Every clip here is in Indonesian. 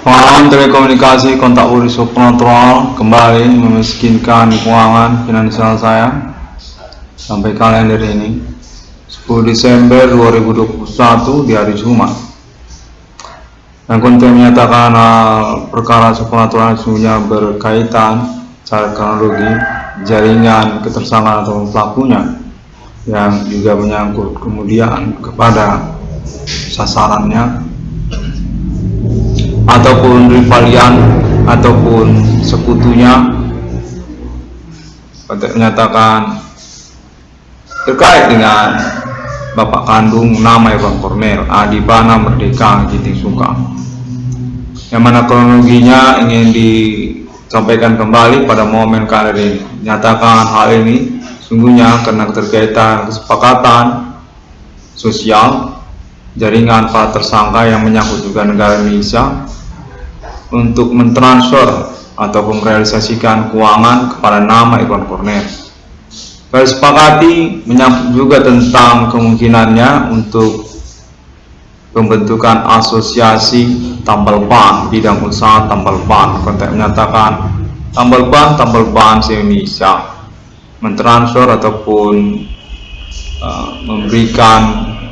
Pengenalan telekomunikasi kontak uri supernatural kembali memiskinkan keuangan finansial saya sampai kalender ini 10 Desember 2021 di hari Jumat. Dan konten menyatakan perkara supernatural sesungguhnya berkaitan secara kronologi jaringan ketersangkaan atau pelakunya, yang juga menyangkut kemudian kepada sasarannya ataupun rivalian ataupun sekutunya. Untuk menyatakan terkait dengan bapak kandung nama Iwan Cornel, Adibana Merdeka Giting Suka, yang mana kronologinya ingin disampaikan kembali pada momen kali ini. Nyatakan hal ini sungguhnya karena keterkaitan kesepakatan sosial jaringan para tersangka yang menyangkut juga negara Indonesia untuk mentransfer ataupun merealisasikan keuangan kepada nama Iwan Cornel. Disepakati menyangkut juga tentang kemungkinannya untuk pembentukan asosiasi tambal ban, bidang usaha tambal ban. Konteks menyatakan tambal ban se-Indonesia mentransfer ataupun memberikan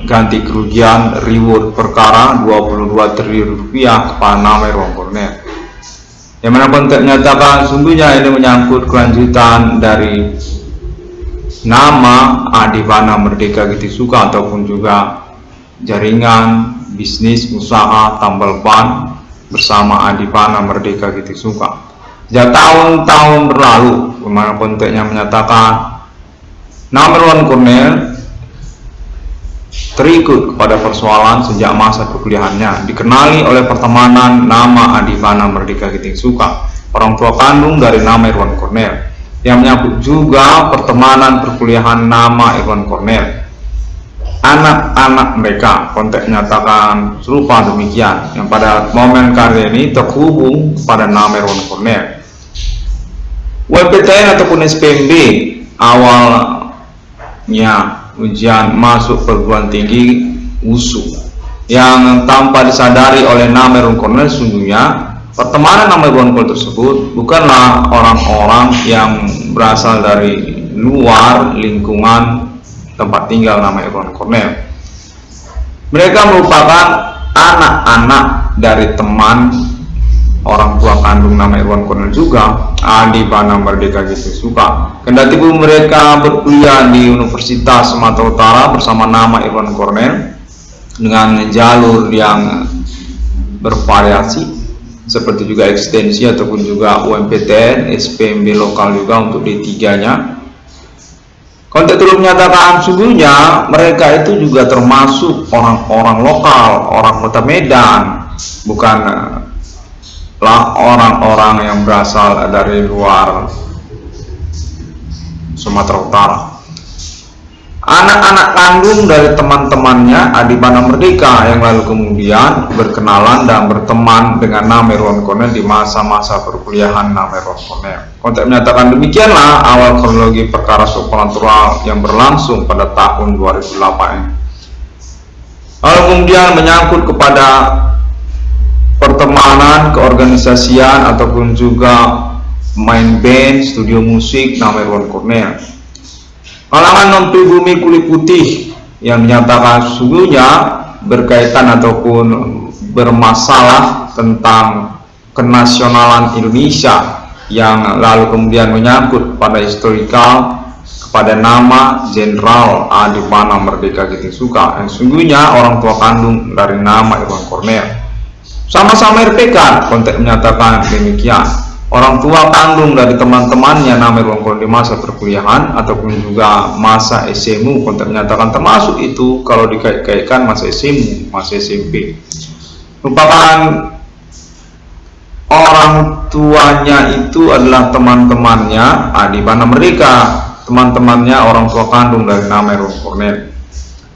ganti kerugian reward perkara 22 triliun rupiah kepada nama Iwan Cornel, yang mana konteks menyatakan sungguhnya ini menyangkut kelanjutan dari nama Adibana Merdeka Giting Suka ataupun juga jaringan bisnis usaha tambal ban bersama Adibana Merdeka Giting Suka sejak tahun-tahun berlalu, di mana konteksnya menyatakan nama Iwan Cornel terikut kepada persoalan sejak masa perkuliahannya, dikenali oleh pertemanan nama Adibana Merdeka Giting Suka, orang tua kandung dari nama Iwan Cornel, yang menyangkut juga pertemanan perkuliahan nama Iwan Cornel, anak-anak mereka. Konteks menyatakan serupa demikian, yang pada momen kali ini terhubung kepada nama Iwan Cornel. UMPTN ataupun SPMB awalnya ujian masuk perguruan tinggi USU, yang tanpa disadari oleh nama Iwan Cornel sungguhnya pertemanan nama Iwan Cornel tersebut bukanlah orang-orang yang berasal dari luar lingkungan tempat tinggal nama Iwan Cornel. Mereka merupakan anak-anak dari teman orang tua kandung nama Iwan Cornel juga, Adibana Merdeka Giting Suka. Kendati pun mereka berkuliah di Universitas Sumatera Utara bersama nama Iwan Cornel dengan jalur yang bervariasi seperti juga ekstensi ataupun juga UMPTN, SPMB lokal juga untuk D3-nya. Konteks turut menyatakan sungguhnya mereka itu juga termasuk orang-orang lokal, orang kota Medan, bukanlah orang-orang yang berasal dari luar Sumatera Utara. Anak-anak kandung dari teman-temannya Adibana Merdeka yang lalu kemudian berkenalan dan berteman dengan nama Iwan Cornel di masa-masa perkuliahan nama Iwan Cornel. Konteks menyatakan demikianlah awal kronologi perkara supernatural yang berlangsung pada tahun 2008 ini. Lalu kemudian menyangkut kepada pertemanan, keorganisasian ataupun juga main band, studio musik nama Iwan Cornel. Kalangan non-pribumi kulit putih yang dinyatakan sesungguhnya berkaitan ataupun bermasalah tentang kenasionalan Indonesia, yang lalu kemudian menyangkut pada historikal kepada nama Jenderal Adibana Merdeka Giting Suka, yang sesungguhnya orang tua kandung dari nama Iwan Cornel. Sama-sama RPK, konteks menyatakan demikian. Orang tua kandung dari teman-temannya nama Iwan Cornel di masa perkuliahan ataupun juga masa SMU, konteks menyatakan termasuk itu kalau dikait-kaitkan masa SMU, masa SMP. Merupakan orang tuanya itu adalah teman-temannya Adibana Merdeka, teman-temannya orang tua kandung dari nama Iwan Cornel.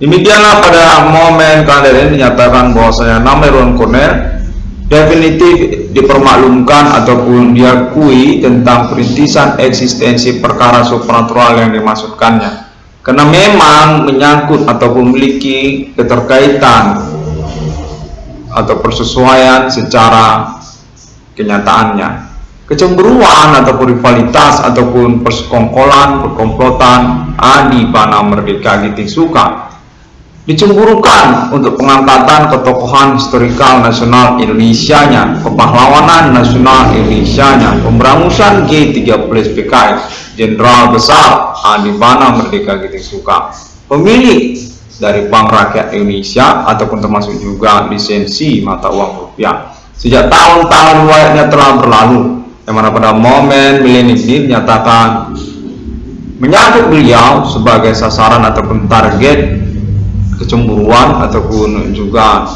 Demikianlah pada momen kali ini dinyatakan bahwasanya nama Iwan Cornel definitif dipermaklumkan ataupun diakui tentang perintisan eksistensi perkara supernatural yang dimaksudkannya, karena memang menyangkut ataupun memiliki keterkaitan atau persesuaian secara kenyataannya. Kecemburuan ataupun rivalitas ataupun persekongkolan, perkomplotan, adi bana merdeka giting suka dicemburukan untuk pengangkatan ketokohan historikal nasional Indonesianya, kepahlawanan nasional Indonesianya, pemberangusan G13 PKI, Jenderal Besar Adi Bana Merdeka Giting Suka, pemilik dari Bank Rakyat Indonesia ataupun termasuk juga lisensi mata uang rupiah. Sejak tahun-tahun riwayatnya telah berlalu, yang mana pada momen milenium ini dinyatakan menyangkut beliau sebagai sasaran ataupun target kecemburuan ataupun juga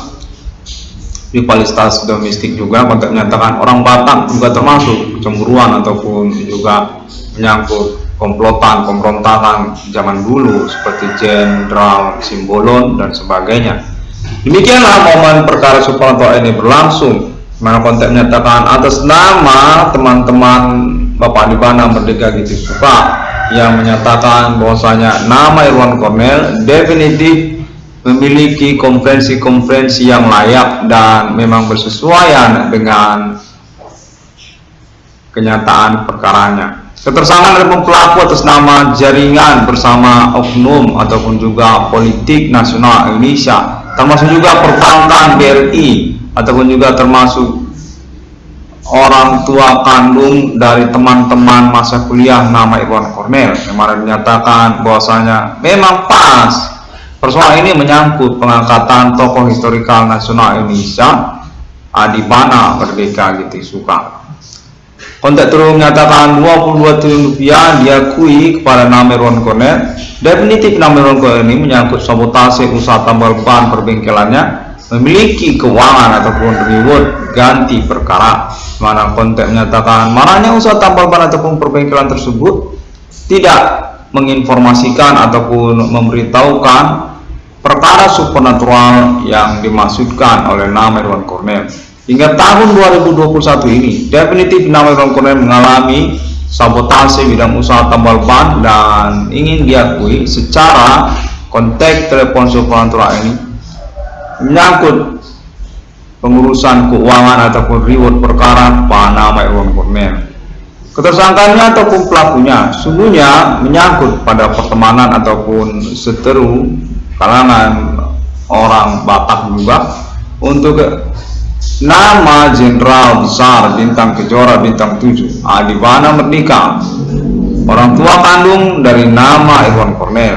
rivalitas domestik juga. Konteks menyatakan orang Batak juga termasuk kecemburuan ataupun juga menyangkut komplotan, pemberontakan zaman dulu seperti Jenderal Simbolon dan sebagainya. Demikianlah momen perkara Suprapto ini berlangsung, mana konteks menyatakan atas nama teman-teman Bapak Adi Bana Merdeka Giting Suka yang menyatakan bahwasanya nama Irwan Cornel definitif memiliki konferensi-konferensi yang layak dan memang bersesuaian dengan kenyataan perkaranya. Ketersangkaan dari pelaku atas nama jaringan bersama oknum ataupun juga politik nasional Indonesia, termasuk juga perbankan BRI ataupun juga termasuk orang tua kandung dari teman-teman masa kuliah nama Irwan Cornel, yang mana dinyatakan bahwasanya memang pas persoalan ini menyangkut pengangkatan tokoh historikal nasional Indonesia Adi Bana Merdeka Giting Suka. Konteks terus menyatakan 22 triliun rupiah diakui kepada nama Irwan Cornel. Definitif nama Irwan Cornel ini menyangkut sabotase usaha tambal ban perbengkelannya, memiliki keuangan ataupun reward ganti perkara, mana konteks menyatakan marahnya usaha tambal ban ataupun perbengkelan tersebut tidak menginformasikan ataupun memberitahukan perkara supernatural yang dimaksudkan oleh nama Irwan Cornel. Hingga tahun 2021 ini, definitif nama Irwan Cornel mengalami sabotase bidang usaha tambal ban dan ingin diakui secara konteks telepon supernatural ini menyangkut pengurusan keuangan ataupun reward perkara kepada nama Irwan Cornel. Ketersangkaannya ataupun pelakunya sungguhnya menyangkut pada pertemanan ataupun seteru kalangan orang Batak juga untuk nama Jenderal Besar Bintang Kejora Bintang 7 Adi Bana Merdeka, orang tua kandung dari nama Irwan Cornel,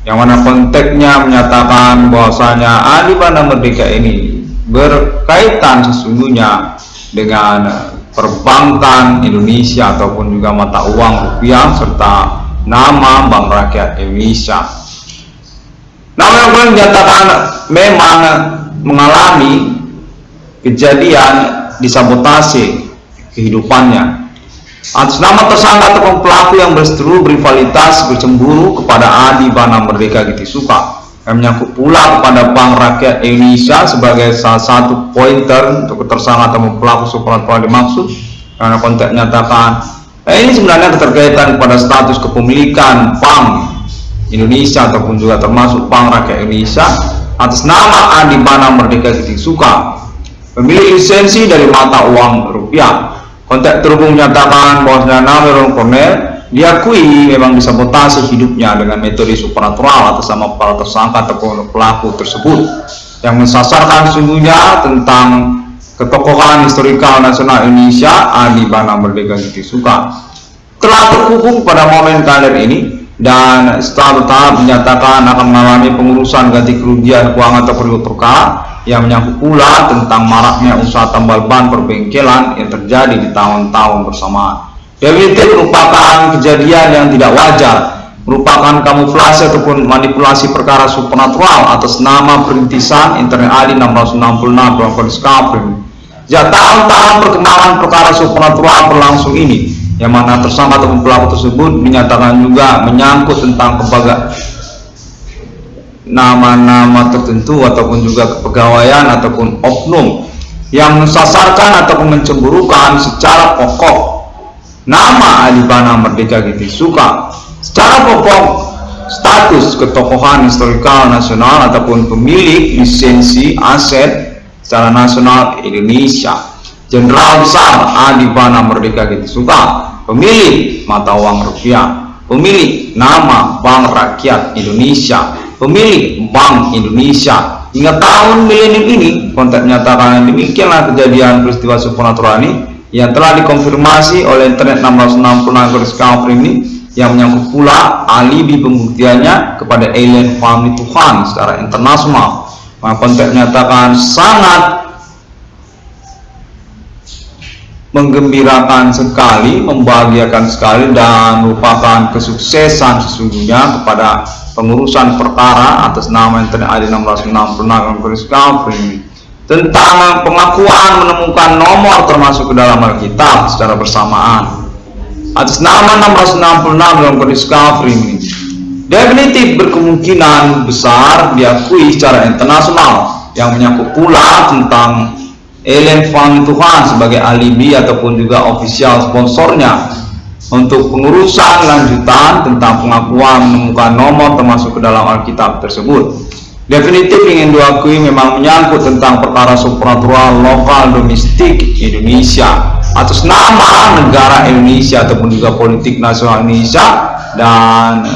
yang mana konteksnya menyatakan bahwasanya Adi Bana Merdeka ini berkaitan sesungguhnya dengan perbankan Indonesia ataupun juga mata uang rupiah serta nama Bank Rakyat Indonesia. Nama yang menyatakan memang mengalami kejadian disabotase kehidupannya atas nama tersangka ataupun pelaku yang berseteru berrivalitas bercemburu kepada Adi Bana Merdeka Giting Suka, yang menyangkut pula kepada Bank Rakyat Indonesia sebagai salah satu pointer untuk tersangka atau pelaku supernatural dimaksud, karena konteks menyatakan ini sebenarnya keterkaitan pada status kepemilikan Bank Indonesia ataupun juga termasuk Bank Rakyat Indonesia atas nama Adi Bana Merdeka Giting Suka, pemilik lisensi dari mata uang rupiah. Konteks terhubung menyatakan bahwa nama Irwan Cornel diakui memang disabotase hidupnya dengan metode supernatural atas nama para tersangka ataupun pelaku tersebut, yang mensasarkan sungguhnya tentang ketokohan historikal nasional Indonesia Adi Bana Merdeka Giting Suka. Telah terhubung pada momen kalender ini dan setelah bertahap menyatakan akan mengalami pengurusan ganti kerugian keuangan atau perlu perkara yang menyangkut pula tentang maraknya usaha tambal ban perbengkelan yang terjadi di tahun-tahun bersamaan. Definitif merupakan kejadian yang tidak wajar, merupakan kamuflase ataupun manipulasi perkara supernatural atas nama perintisan Internet Adi 666 Broadcast Company. Sejak tahun-tahun perkembangan perkara supernatural berlangsung ini, yang mana tersangka ataupun pelaku tersebut dinyatakan juga menyangkut tentang nama-nama tertentu ataupun juga kepegawaian ataupun oknum yang mensasarkan ataupun mencemburukan secara pokok nama Adi Bana Merdeka Giting Suka, secara pokok status ketokohan historikal nasional ataupun pemilik lisensi aset secara nasional Indonesia. Jenderal Besar Adibana Merdeka Getisuka, pemilik mata uang rupiah, pemilik nama Bank Rakyat Indonesia, pemilik Bank Indonesia. Hingga tahun milenium ini, konteks menyatakan demikianlah kejadian peristiwa supernatural ini yang telah dikonfirmasi oleh internet 666 ini, yang menyangkut pula alibi pembuktiannya kepada alien family Tuhan secara internasional. Maka konteks menyatakan sangat menggembirakan sekali, membahagiakan sekali, dan merupakan kesuksesan sesungguhnya kepada pengurusan perkara atas nama internet ID 666 tentang pengakuan menemukan nomor termasuk ke dalam Alkitab secara bersamaan atas nama 666 dalam Discovery ini definitif berkemungkinan besar diakui secara internasional, yang menyangkut pula tentang alien family Tuhan sebagai alibi ataupun juga official sponsornya untuk pengurusan lanjutan tentang pengakuan menemukan nomor termasuk ke dalam Alkitab tersebut. Definitif ingin diakui memang menyangkut tentang perkara supernatural lokal domestik Indonesia atas nama negara Indonesia ataupun juga politik nasional Indonesia dan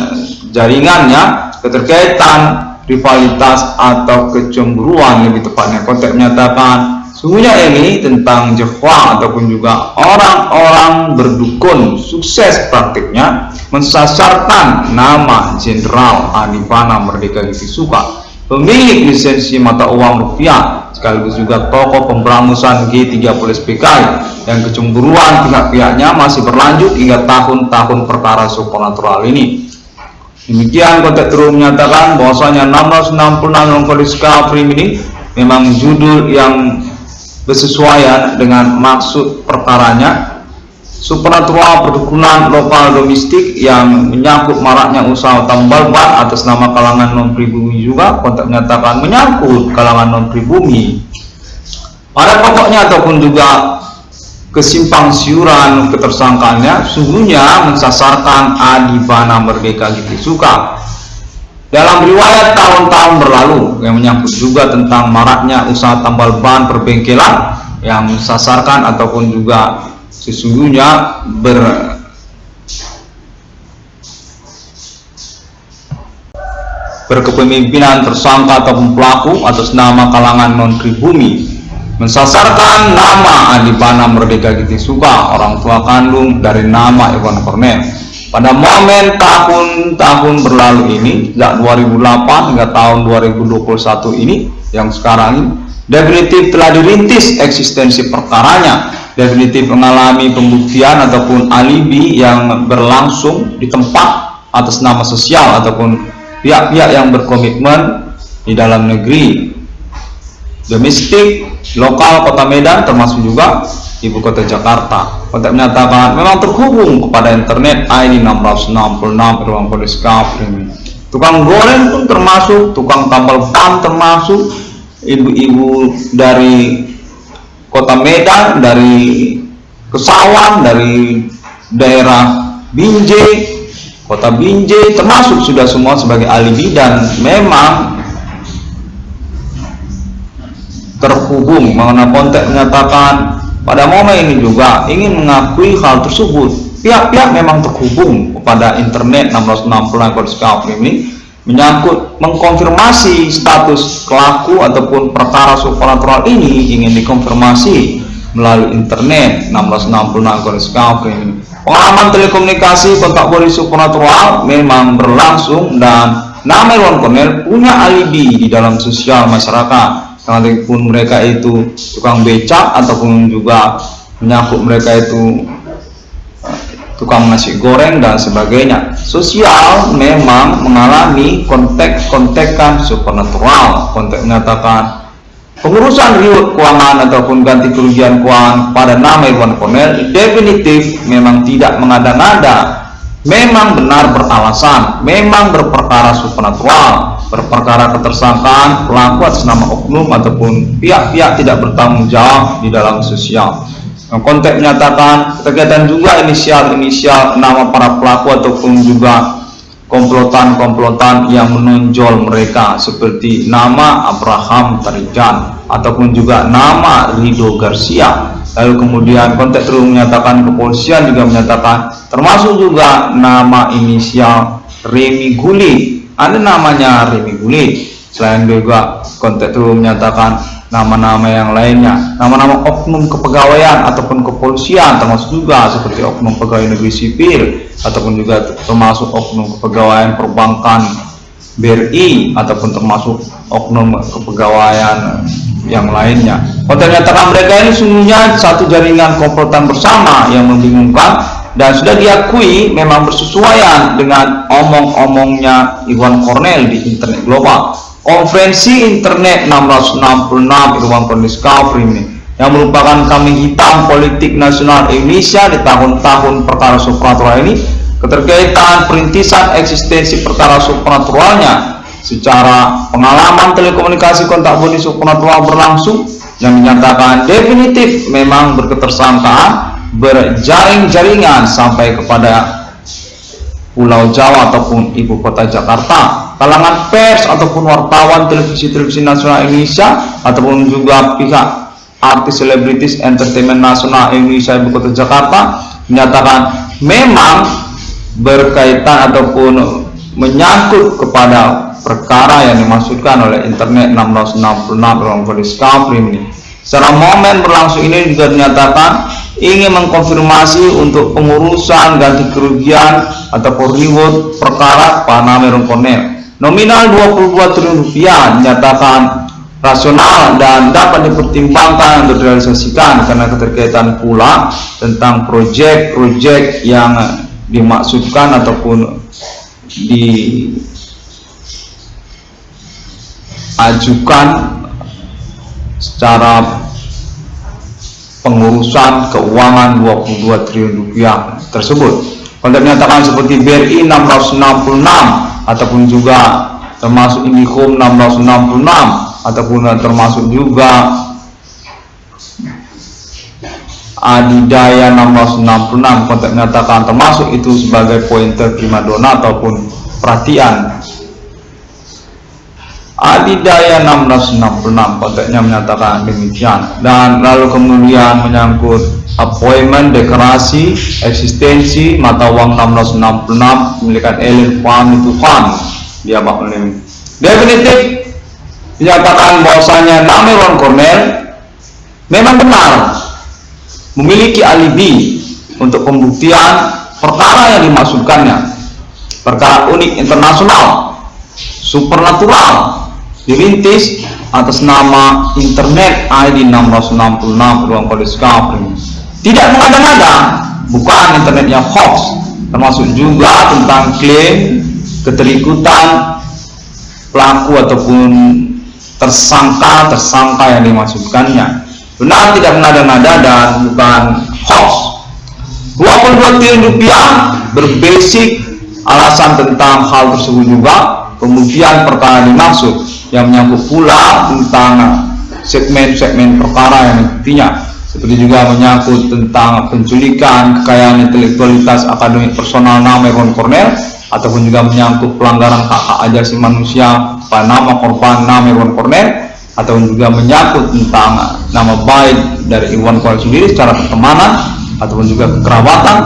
jaringannya, keterkaitan, rivalitas atau kecemburuan, lebih tepatnya konteks menyatakan sungguhnya ini tentang Jehovah ataupun juga orang-orang berdukun sukses praktiknya mensasarkan nama Jenderal Adibana Merdeka Getisuka, pemilik lisensi mata uang rupiah sekaligus juga tokoh pemberangusan G30 SPKI, yang kecemburuan pihak-pihaknya masih berlanjut hingga tahun-tahun perkara supernatural ini. Demikian konteks terus menyatakan bahwasanya 666 Discovery ini memang judul yang bersesuaian dengan maksud perkaranya, supernatural perdukunan lokal domestik yang menyangkut maraknya usaha tambal ban atas nama kalangan non pribumi, juga konteks menyatakan menyangkut kalangan non pribumi. Pada pokoknya ataupun juga kesimpang siuran ketersangkaannya sungguhnya mensasarkan Adibana Merdeka Getisuka dalam riwayat tahun-tahun berlalu, yang menyangkut juga tentang maraknya usaha tambal ban perbengkelan yang mensasarkan ataupun juga sesungguhnya berkepemimpinan tersangka ataupun pelaku atas nama kalangan non pribumi, mensasarkan nama Adibana Merdeka Getisuka, orang tua kandung dari nama Iwan Cornell. Pada momen tahun-tahun berlalu ini, sejak 2008 hingga tahun 2021 ini, yang sekarang ini definitif telah dirintis eksistensi perkaranya, definitif mengalami pembuktian ataupun alibi yang berlangsung di tempat atas nama sosial ataupun pihak-pihak yang berkomitmen di dalam negeri, domestik, lokal Kota Medan, termasuk juga Ibu Kota Jakarta. Konteks menyatakan memang terhubung kepada internet ID 666 ruang Discovery. Tukang goreng pun termasuk, tukang tambal ban termasuk, ibu-ibu dari Kota Medan, dari Kesawan, dari daerah Binjai, Kota Binjai termasuk sudah semua sebagai alibi dan memang terhubung. Mengenai konteks menyatakan pada momen ini juga ingin mengakui hal tersebut. Pihak-pihak memang terhubung kepada internet 666 Discovery ini menyangkut mengkonfirmasi status pelaku ataupun perkara supernatural ini ingin dikonfirmasi melalui internet 666 Discovery ini. Pengalaman telekomunikasi kontak body supernatural memang berlangsung dan nama Iwan Cornell punya alibi di dalam sosial masyarakat. Sekalipun mereka itu tukang becak ataupun juga menyangkut mereka itu tukang nasi goreng dan sebagainya, sosial memang mengalami kontek-kontekan supernatural. Konteks menyatakan pengurusan riwayat keuangan ataupun ganti kerugian keuangan pada nama Iwan Cornell definitif memang tidak mengada-ngada, memang benar beralasan, memang berperkara supernatural, berperkara ketersangkaan pelaku atas nama oknum ataupun pihak-pihak tidak bertanggung jawab di dalam sosial. Konteks menyatakan kegiatan juga inisial nama para pelaku ataupun juga komplotan-komplotan yang menonjol mereka seperti nama Abraham Tarijan ataupun juga nama Rido Garcia. Lalu kemudian konteks terus menyatakan, kepolisian juga menyatakan termasuk juga nama inisial Remi Guli, ada namanya Remi Guli. Selain juga konteks terus menyatakan nama-nama yang lainnya, nama-nama oknum kepegawaian ataupun kepolisian, termasuk juga seperti oknum pegawai negeri sipil ataupun juga termasuk oknum kepegawaian perbankan BRI ataupun termasuk oknum kepegawaian yang lainnya. Konteks menyatakan mereka ini sungguhnya satu jaringan komplotan bersama yang membingungkan dan sudah diakui memang bersesuaian dengan omong-omongnya Iwan Cornell di internet global. Konferensi internet 666 Irwan Cornell Discovery ini yang merupakan kambing hitam politik nasional Indonesia di tahun-tahun perkara supranatural ini, keterkaitan perintisan eksistensi perkara supranaturalnya secara pengalaman telekomunikasi kontak bodi supranatural berlangsung yang dinyatakan definitif memang berketersangkaan berjaring jaringan sampai kepada Pulau Jawa ataupun ibu kota Jakarta, kalangan pers ataupun wartawan televisi nasional Indonesia ataupun juga pihak artis selebritis entertainment nasional Indonesia ibu kota Jakarta menyatakan memang berkaitan ataupun menyangkut kepada perkara yang dimaksudkan oleh internet 666 Irwan Cornell Discovery ini. Secara momen berlangsung ini juga dinyatakan ingin mengkonfirmasi untuk pengurusan ganti kerugian ataupun reward perkara Pak Irwan Cornell. Nominal 22 triliun rupiah dinyatakan rasional dan dapat dipertimbangkan untuk direalisasikan karena keterkaitan pula tentang proyek-proyek yang dimaksudkan ataupun diajukan secara pengurusan keuangan 22 triliun rupiah tersebut. Konteks menyatakan seperti BRI 666 ataupun juga termasuk Indihome 666 ataupun termasuk juga Adidaya 666. Konteks menyatakan termasuk itu sebagai pointer primadona ataupun perhatian. Adidaya 666 konteksnya menyatakan demikian, dan lalu kemudian menyangkut appointment deklarasi eksistensi mata uang 666 memilikan Elin Fahmi Tufan dia Pak Melim. Definitif dinyatakan bahwasanya nama Irwan Cornell memang benar memiliki alibi untuk pembuktian perkara yang dimaksudkannya, perkara unik internasional supernatural dirintis atas nama internet ID 666 Irwan Cornell Discovery. Tidak mengada-ngada, bukan internetnya hoax, termasuk juga tentang klaim keterikutan pelaku ataupun tersangka yang dimaksudkannya. Benar, tidak mengada-ngada dan bukan hoax. 22 triliun rupiah berbasic alasan tentang hal tersebut juga. Kemudian perkara dimaksud yang menyangkut pula tentang segmen-segmen perkara yang nantinya, seperti juga menyangkut tentang penculikan kekayaan intelektualitas akademik personal nama Irwan Cornell ataupun juga menyangkut pelanggaran hak asasi manusia pada nama korban nama Irwan Cornell ataupun juga menyangkut tentang nama baik dari Irwan Cornell sendiri secara pertemanan ataupun juga kekerabatan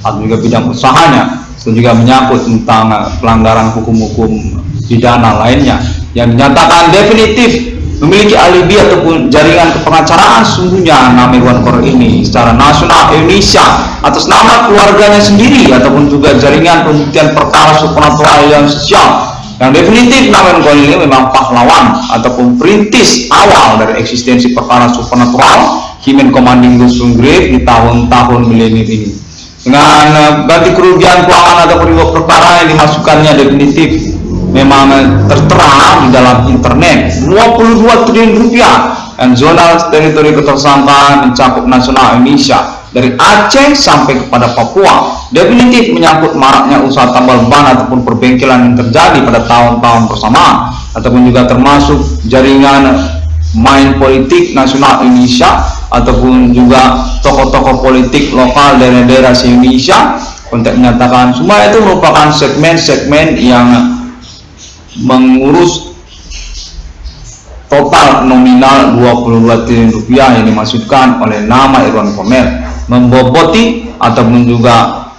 atau juga bidang usahanya, dan juga menyangkut tentang pelanggaran hukum-hukum pidana lainnya yang dinyatakan definitif memiliki alibi ataupun jaringan kepengacaraan. Sungguhnya nama Irwan Cornell ini secara nasional Indonesia atas nama keluarganya sendiri ataupun juga jaringan pembuktian perkara supernatural yang sosial yang definitif nama Irwan Cornell ini memang pahlawan ataupun perintis awal dari eksistensi perkara supernatural Human Commanding Ghost Grave di tahun-tahun milenium ini. Dengan ganti kerugian keuangan ataupun reward perkara yang dimasukkannya definitif memang tertera di dalam internet 22 triliun rupiah dan zona teritori ketersangkaan mencakup nasional Indonesia dari Aceh sampai kepada Papua. Definitif menyangkut maraknya usaha tambal ban ataupun perbengkelan yang terjadi pada tahun-tahun bersamaan ataupun juga termasuk jaringan main politik nasional Indonesia ataupun juga tokoh-tokoh politik lokal dari daerah Indonesia Konteks menyatakan semua itu merupakan segmen-segmen yang mengurus total nominal 22 triliun rupiah yang dimaksudkan oleh nama Irwan Cornel, memboboti ataupun juga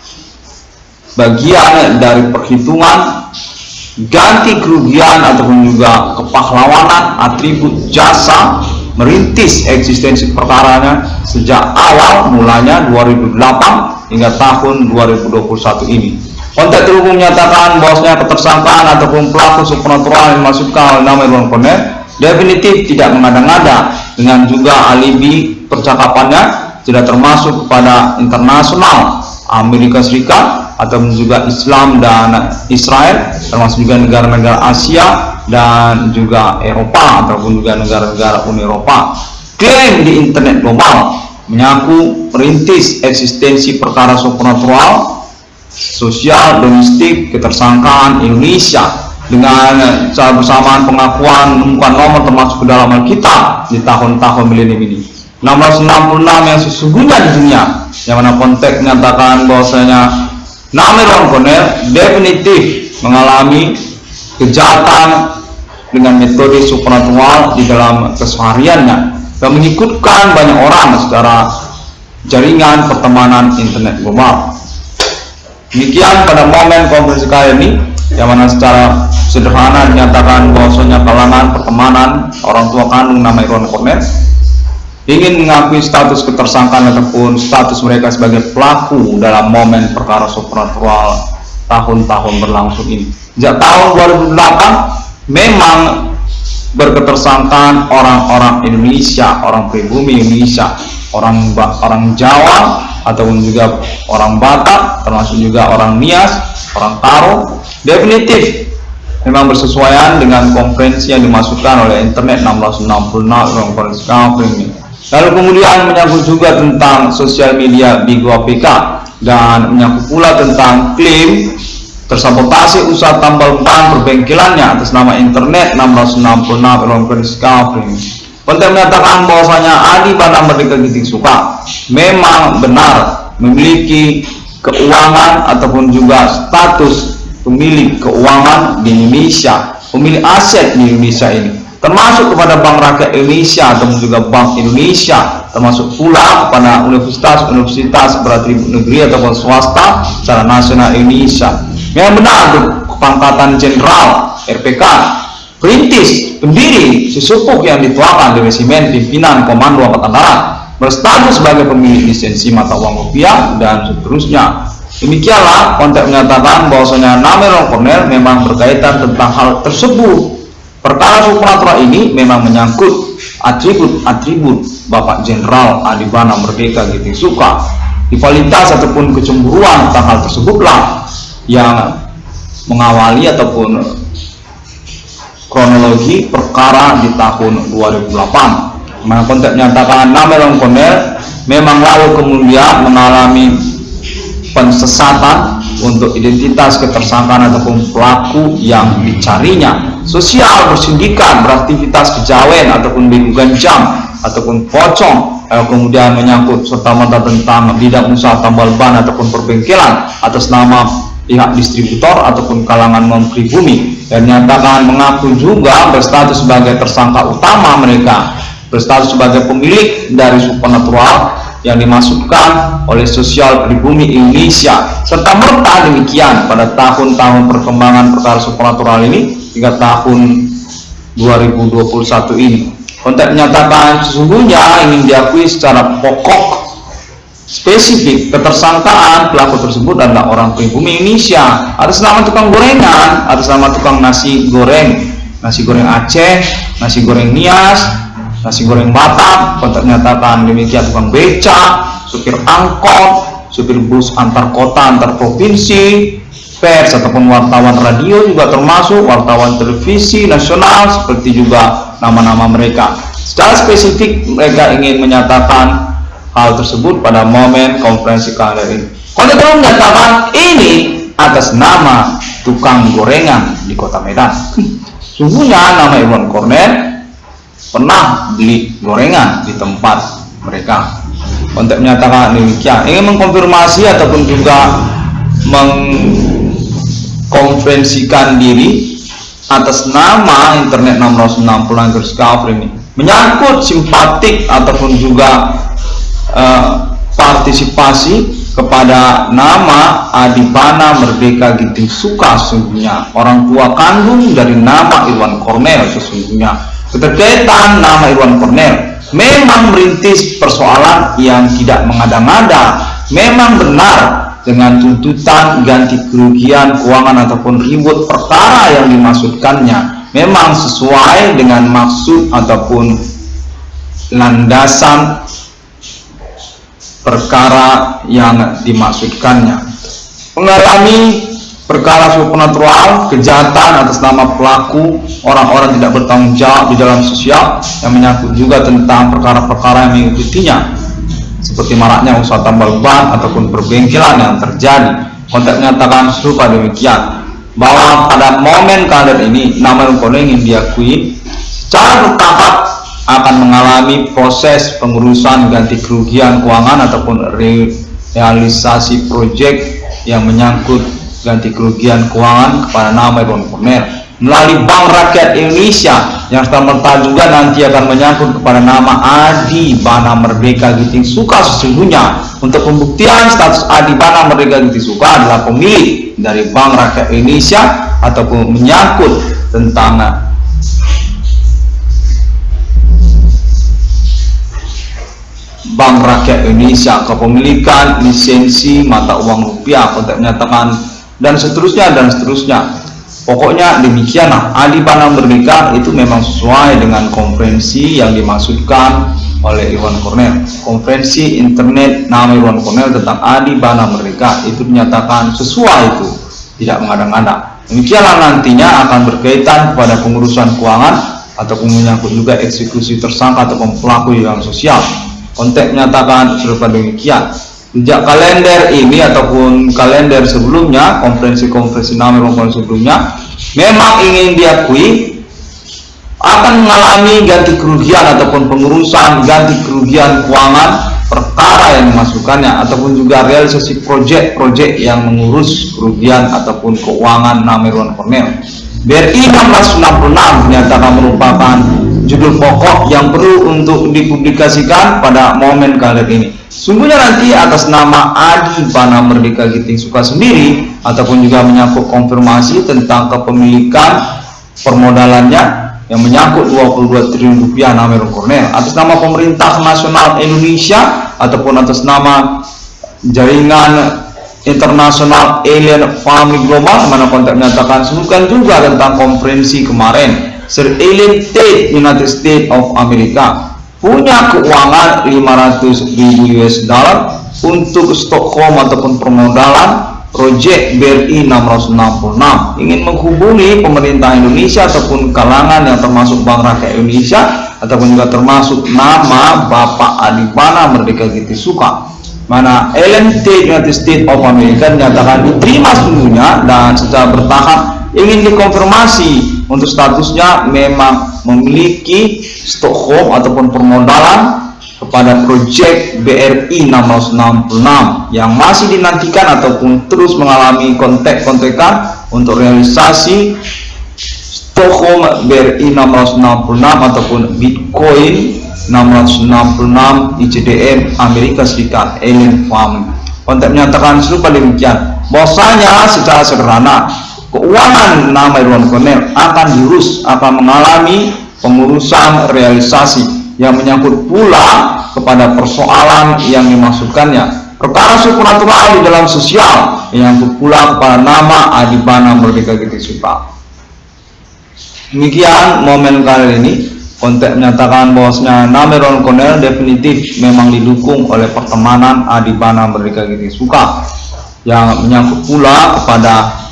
bagian dari perhitungan ganti kerugian ataupun juga kepahlawanan atribut jasa merintis eksistensi perkaranya sejak awal mulanya 2008 hingga tahun 2021 ini. Konteks terhubung menyatakan bahwasanya ketersangkaan ataupun pelaku supernatural yang dimaksudkan oleh nama Irwan Cornel definitif tidak mengada-ngada, dengan juga alibi percakapannya tidak termasuk kepada internasional Amerika Serikat ataupun juga Islam dan Israel, termasuk juga negara-negara Asia dan juga Eropa ataupun juga negara-negara Uni Eropa. Klaim di internet global mengaku merintis eksistensi perkara supernatural sosial domestik ketersangkaan Indonesia dengan cara bersamaan pengakuan menemukan nomor termasuk ke dalam Alkitab di tahun-tahun milenium ini. 666 yang sesungguhnya di dunia, yang mana konteks menyatakan bahwasanya nama Irwan Cornel definitif mengalami kejahatan dengan metode supernatural di dalam kesehariannya dan mengikutkan banyak orang secara jaringan pertemanan internet global. Demikian pada momen konferensi kali ini, yang mana secara sederhana dinyatakan bahwasanya kalangan pertemanan orang tua kandung nama Irwan Cornel ingin mengakui status ketersangkaan ataupun status mereka sebagai pelaku dalam momen perkara supernatural tahun-tahun berlangsung ini. Sejak tahun 2008 memang berketersangkaan orang-orang Indonesia, orang pribumi Indonesia, orang Jawa ataupun juga orang Batak, termasuk juga orang Nias, orang Taro, definitif memang bersesuaian dengan konferensi yang dimasukkan oleh internet 1666 konferensi. Lalu kemudian menyangkut juga tentang sosial media Bigo APK dan menyangkut pula tentang klaim tersabotase usaha tambal ban perbengkelannya atas nama internet 1666 konferensi. Konteks menyatakan bahwasanya Adi Bana Merdeka Giting Suka memang benar memiliki keuangan ataupun juga status pemilik keuangan di Indonesia, pemilik aset di Indonesia ini, termasuk kepada Bank Rakyat Indonesia ataupun juga Bank Indonesia, termasuk pula kepada universitas-universitas beratribut negeri ataupun swasta secara nasional Indonesia. Yang benar kepangkatan jenderal RPK, perintis, pendiri, sesepuh yang dituakan di resimen pimpinan Komando Angkatan Darat, berstatus sebagai pemilik lisensi mata uang rupiah dan seterusnya. Demikianlah konteks menyatakan bahwasanya nama Irwan Cornel memang berkaitan tentang hal tersebut. Perkara supernatural ini memang menyangkut atribut-atribut Bapak Jenderal Adi Bana Merdeka Giting Suka. Rivalitas ataupun kecemburuan tentang hal tersebutlah yang mengawali ataupun kronologi perkara di tahun 2008. Mana konteks menyatakan nama Irwan Cornel memang lalu kemudian mengalami pensesatan untuk identitas ketersangkaan ataupun pelaku yang dicarinya. Sosial bersindikat, beraktivitas kejawen ataupun begu ganjang ataupun pocong, kemudian menyangkut serta-merta tentang bidang usaha tambal ban ataupun perbengkelan atas nama pihak distributor ataupun kalangan non-pribumi, dan nyatakan mengaku juga berstatus sebagai tersangka utama mereka, berstatus sebagai pemilik dari supernatural yang dimasukkan oleh sosial pribumi Indonesia, serta merta demikian pada tahun-tahun perkembangan perkara supernatural ini hingga tahun 2021 ini. Konteks menyatakan sesungguhnya ingin diakui secara pokok spesifik ketersangkaan pelaku tersebut adalah orang pribumi Indonesia, atas nama tukang gorengan, atas nama tukang nasi goreng Aceh, nasi goreng Nias, nasi goreng Batak. Konteks menyatakan demikian tukang beca, supir angkot, supir bus antar kota antar provinsi, pers ataupun wartawan radio juga termasuk, wartawan televisi nasional seperti juga nama-nama mereka. Secara spesifik mereka ingin menyatakan hal tersebut pada momen konferensi kali ini. Konteks menyatakan ini atas nama tukang gorengan di Kota Medan. Sungguhnya nama Irwan Cornel pernah beli gorengan di tempat mereka. Konteks menyatakan demikian, ingin mengkonfirmasi ataupun juga mengkonferensikan diri atas nama internet 666 ini menyangkut simpatik ataupun juga partisipasi kepada nama Adibana Merdeka Ginting Suka. Sesungguhnya orang tua kandung dari nama Irwan Cornel. Sesungguhnya keterkaitan nama Irwan Cornel memang merintis persoalan yang tidak mengada-ngada, memang benar dengan tuntutan ganti kerugian keuangan ataupun ribut perkara yang dimaksudkannya, memang sesuai dengan maksud ataupun landasan perkara yang dimaksudkannya. Mengalami perkara supernatural, kejahatan atas nama pelaku, orang-orang tidak bertanggung jawab di dalam sosial, yang menyangkut juga tentang perkara-perkara yang mengikutinya, seperti maraknya usaha tambal ban ataupun perbengkelan yang terjadi. Konteks menyatakan serupa demikian, bahwa pada momen kalian ini nama Irwan Cornel ingin diakui secara bertahap akan mengalami proses pengurusan ganti kerugian keuangan ataupun realisasi proyek yang menyangkut ganti kerugian keuangan kepada nama Irwan Cornel melalui Bank Rakyat Indonesia, yang serta-merta juga nanti akan menyangkut kepada nama Adibana Merdeka Ginting Suka. Sesungguhnya untuk pembuktian status Adibana Merdeka Ginting Suka adalah pemilik dari Bank Rakyat Indonesia ataupun menyangkut tentang Bank Rakyat Indonesia, kepemilikan lisensi mata uang rupiah, konteks menyatakan dan seterusnya dan seterusnya. Pokoknya demikianlah, Adibana Merdeka itu memang sesuai dengan konferensi yang dimaksudkan oleh Irwan Cornel. Konferensi internet nama Irwan Cornel tentang Adibana Merdeka itu dinyatakan sesuai, itu tidak mengada-ngada. Demikianlah nantinya akan berkaitan pada pengurusan keuangan ataupun menyangkut juga eksekusi tersangka ataupun pelaku di dalam sosial. Konteks menyatakan serupa demikian. Sejak kalender ini ataupun kalender sebelumnya, konferensi-konferensi nama Irwan Cornel sebelumnya, memang ingin diakui akan mengalami ganti kerugian ataupun pengurusan ganti kerugian keuangan perkara yang dimasukkannya ataupun juga realisasi proyek-proyek yang mengurus kerugian ataupun keuangan nama Irwan Cornel. BRI 1666 dinyatakan merupakan judul pokok yang perlu untuk dipublikasikan pada momen kalian ini. Sungguhnya nanti atas nama Adibana Merdeka Ginting Suka sendiri ataupun juga menyangkut konfirmasi tentang kepemilikan permodalannya yang menyangkut 22 triliun rupiah nama Irwan Cornel atas nama pemerintah nasional Indonesia ataupun atas nama jaringan internasional Alien Family Global, mana konteks menyatakan sebutkan juga tentang konferensi kemarin. Sir Alien Tate United States of America punya keuangan 500.000 US dollar untuk Stockholm ataupun permodalan proyek BRI 666, ingin menghubungi pemerintah Indonesia ataupun kalangan yang termasuk Bank Rakyat Indonesia ataupun juga termasuk nama Bapak Adibana Merdeka Ginting Suka, mana LMT United States of America dinyatakan diterima seluruhnya dan secara bertahap ingin dikonfirmasi untuk statusnya memang memiliki Stockholm ataupun permodalan kepada proyek BRI 666 yang masih dinantikan ataupun terus mengalami kontek-kontekan untuk realisasi Stockholm BRI 666 ataupun Bitcoin 666 ICDM Amerika Serikat Alien Family. Konteks menyatakan serupa demikian, bahwasanya secara sederhana keuangan nama Irwan Cornel akan diurus, akan mengalami pengurusan realisasi yang menyangkut pula kepada persoalan yang dimaksudkannya, perkara supernatural di dalam sosial yang menyangkut pula kepada nama Adibana Merdeka Ginting Suka. Demikian momen kali ini. Konteks menyatakan bahwasanya nama Irwan Cornel definitif memang didukung oleh pertemanan Adibana Merdeka Ginting Suka yang menyangkut pula kepada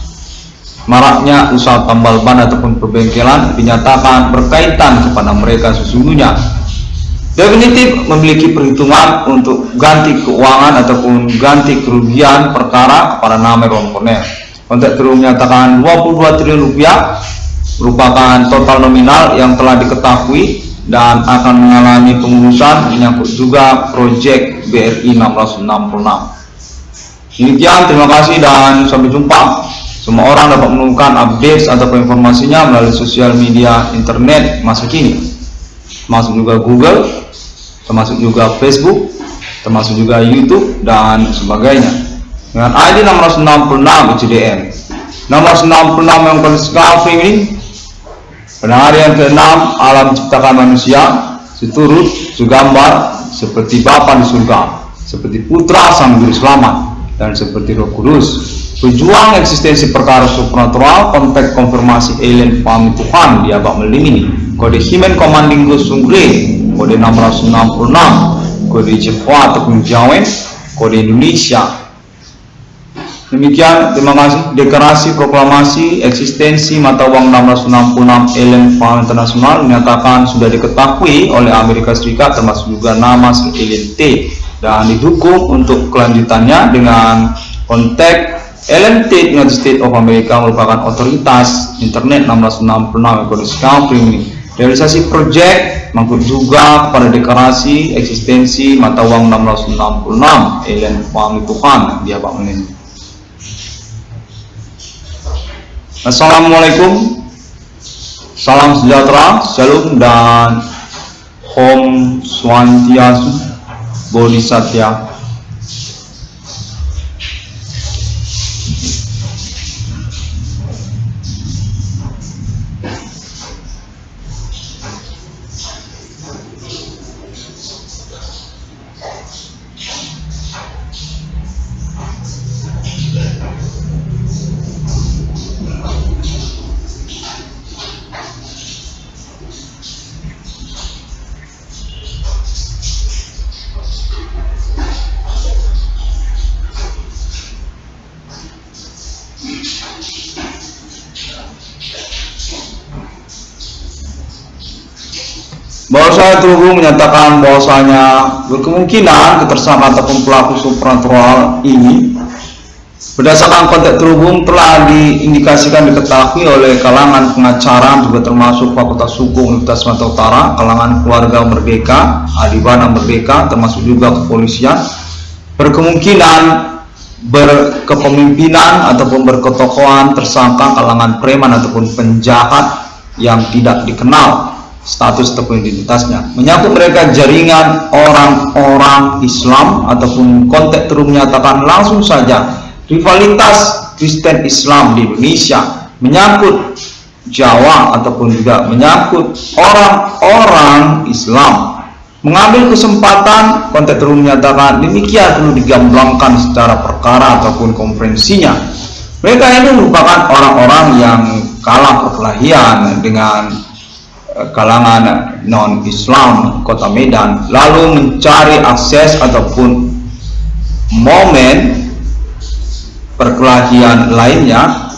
maraknya usaha tambal ban ataupun perbengkelan, dinyatakan berkaitan kepada mereka sesungguhnya definitif memiliki perhitungan untuk ganti keuangan ataupun ganti kerugian perkara kepada nama Irwan Cornel. Konteks terus menyatakan 22 triliun rupiah merupakan total nominal yang telah diketahui dan akan mengalami pengurusan menyangkut juga proyek BRI 666. Demikian, terima kasih dan sampai jumpa. Semua orang dapat menemukan update atau informasinya melalui sosial media internet masa kini, termasuk juga Google, termasuk juga Facebook, termasuk juga YouTube dan sebagainya. Dengan ID nomor 66 HDM. Nomor 66 yang tersekat ini pada hari yang ke-6 alam ciptakan manusia seturut segambar seperti Bapa di surga, seperti Putra Sang Juru Selamat, dan seperti Roh Kudus, pejuang eksistensi perkara supernatural, konteks konfirmasi alien pahami Tuhan di abad melimini, kode Himen Commanding Ghost Sungre, kode 666, kode Jepwa ataupun Jawen, kode Indonesia. Demikian, terima kasih. Deklarasi proklamasi eksistensi mata uang 666 alien paham internasional menyatakan sudah diketahui oleh Amerika Serikat, termasuk juga nama si alien T, dan didukung untuk kelanjutannya dengan konteks LNT United States of America merupakan otoritas internet 1666 kode Discovery ini. Realisasi proyek mengikut juga kepada deklarasi eksistensi mata uang 1666 alien pahami Tuhan di abad ini. Assalamualaikum, salam sejahtera, shalom dan Om Swastiastu Bodhisattva. Bahwasanya terhubung menyatakan bahwasanya berkemungkinan ketersangkaan ataupun pelaku supernatural ini berdasarkan konteks terhubung telah diindikasikan diketahui oleh kalangan pengacara, juga termasuk Fakultas Hukum Universitas Sumatera Utara, kalangan keluarga Merdeka, Adibana Merdeka, termasuk juga kepolisian, berkemungkinan berkepemimpinan ataupun berketokohan tersangka kalangan preman ataupun penjahat yang tidak dikenal status ataupun identitasnya, menyangkut mereka jaringan orang-orang Islam ataupun konteks terhubung menyatakan langsung saja rivalitas Kristen Islam di Indonesia, menyangkut Jawa ataupun juga menyangkut orang-orang Islam, mengambil kesempatan konteks terhubung menyatakan demikian perlu digamblangkan secara perkara ataupun konferensinya. Mereka ini merupakan orang-orang yang kalah perkelahian dengan kalangan non-Islam kota Medan, lalu mencari akses ataupun momen perkelahian lainnya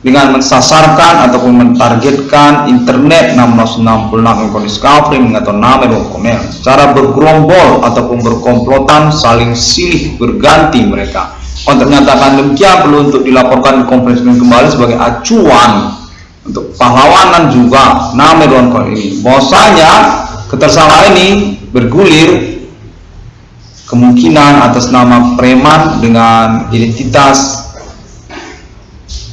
dengan mensasarkan ataupun mentargetkan internet 666 Discovery atau nama Komel secara bergerombol ataupun berkomplotan, saling silih berganti mereka. Untuk menyatakan demikian perlu untuk dilaporkan konferensi kembali sebagai acuan untuk pahlawanan juga nama Komel ini. Bahwasanya ketersangkaan ini bergulir kemungkinan atas nama preman dengan identitas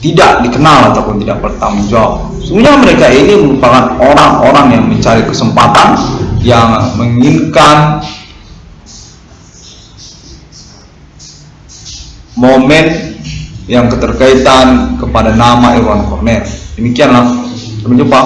tidak dikenal ataupun tidak bertanggung jawab. Sebenarnya mereka ini merupakan orang-orang yang mencari kesempatan, yang menginginkan momen yang keterkaitan kepada nama Irwan Cornel. Demikianlah, sampai jumpa.